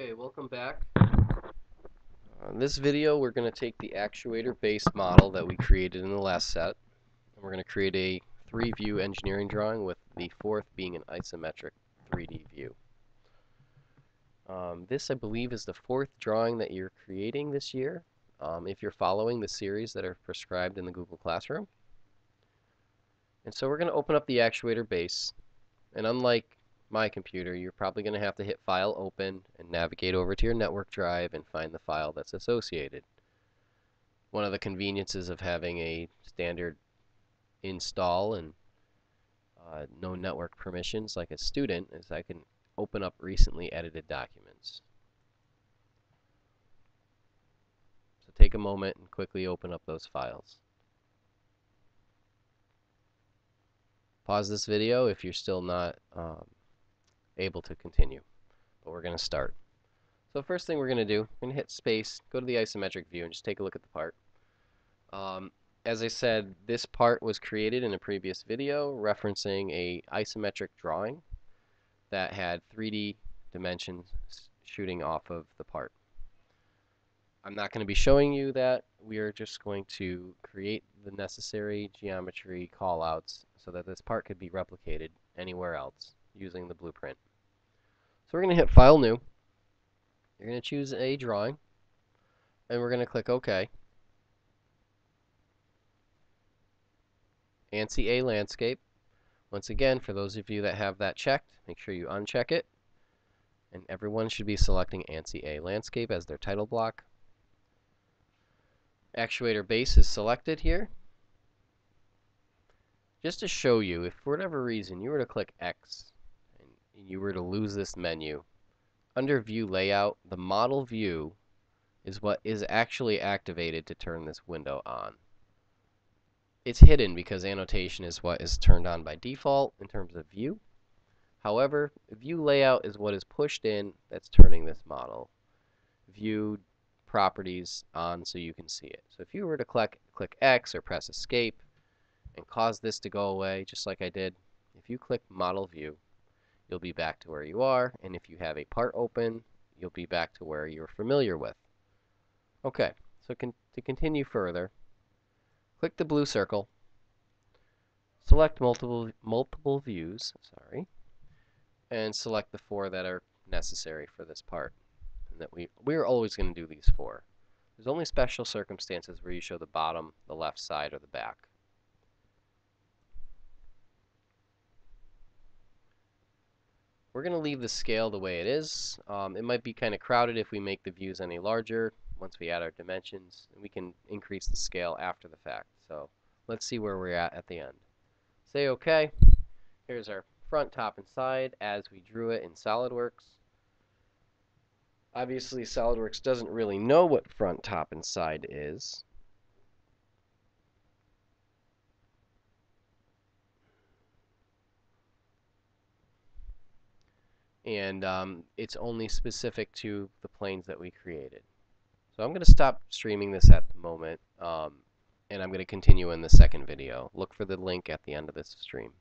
Okay, welcome back. In this video, we're going to take the Actuator Base model that we created in the last set, and we're going to create a 3-view engineering drawing with the fourth being an isometric 3D view. This, I believe, is the fourth drawing that you're creating this year, if you're following the series that are prescribed in the Google Classroom. And so we're going to open up the Actuator Base, and unlike my computer, you're probably going to have to hit File Open and navigate over to your network drive and find the file that's associated. One of the conveniences of having a standard install and no network permissions like a student is I can open up recently edited documents. So take a moment and quickly open up those files. Pause this video if you're still not able to continue, but we're going to start. So first thing we're going to do, we're going to hit space, go to the isometric view, and just take a look at the part. As I said, this part was created in a previous video referencing a isometric drawing that had 3D dimensions shooting off of the part. I'm not going to be showing you that. We are just going to create the necessary geometry callouts so that this part could be replicated anywhere else using the blueprint. So we're going to hit File New. You're going to choose a drawing, and we're going to click OK. ANSI A Landscape. Once again, for those of you that have that checked, make sure you uncheck it. And everyone should be selecting ANSI A Landscape as their title block. Actuator Base is selected here. Just to show you, if for whatever reason you were to click X and you were to lose this menu, under View Layout, the model view is what is actually activated to turn this window on. It's hidden because annotation is what is turned on by default in terms of view. However, View Layout is what is pushed in that's turning this model view properties on so you can see it. So if you were to click X or press Escape and cause this to go away, just like I did, if you click Model View, you'll be back to where you are, and if you have a part open, you'll be back to where you're familiar with. Okay, so to continue further, click the blue circle, select multiple views, and select the 4 that are necessary for this part. And that we're always going to do these 4. There's only special circumstances where you show the bottom, the left side, or the back. We're going to leave the scale the way it is. It might be kind of crowded if we make the views any larger once we add our dimensions. And we can increase the scale after the fact. So let's see where we're at the end. Say OK. Here's our front, top, and side as we drew it in SolidWorks. Obviously, SolidWorks doesn't really know what front, top, and side is. And it's only specific to the planes that we created. So I'm going to stop streaming this at the moment, and I'm going to continue in the second video. Look for the link at the end of this stream.